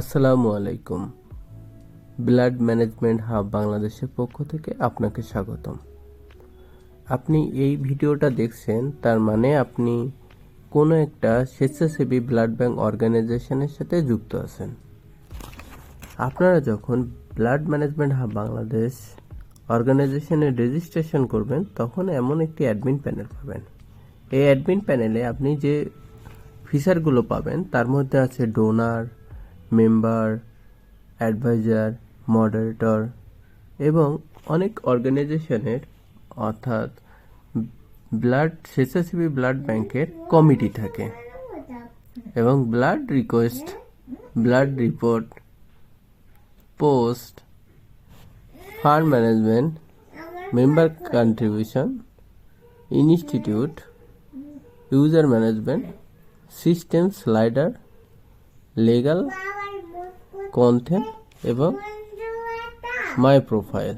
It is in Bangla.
আসসালামু আলাইকুম। ব্লাড ম্যানেজমেন্ট হাব বাংলাদেশের পক্ষ থেকে আপনাকে স্বাগতম। আপনি এই ভিডিওটা দেখছেন, তার মানে আপনি কোনো একটা স্বেচ্ছাসেবী ব্লাড ব্যাংক অর্গানাইজেশনের সাথে যুক্ত আছেন। আপনারা যখন ব্লাড ম্যানেজমেন্ট হাব বাংলাদেশ অর্গানাইজেশনে রেজিস্ট্রেশন করবেন, তখন এমন একটি অ্যাডমিন প্যানেল পাবেন। এই অ্যাডমিন প্যানেলে আপনি যে ফিচারগুলো পাবেন তার মধ্যে আছে ডোনার, মেম্বার, অ্যাডভাইজার, মডারেটর এবং অনেক অর্গানাইজেশনের অর্থাৎ স্বেচ্ছাসেবী ব্লাড ব্যাংকের কমিটি থাকে এবং blood request, blood report, post, fund management, member contribution, institute, user management, system slider, legal, content এবং মাই প্রোফাইল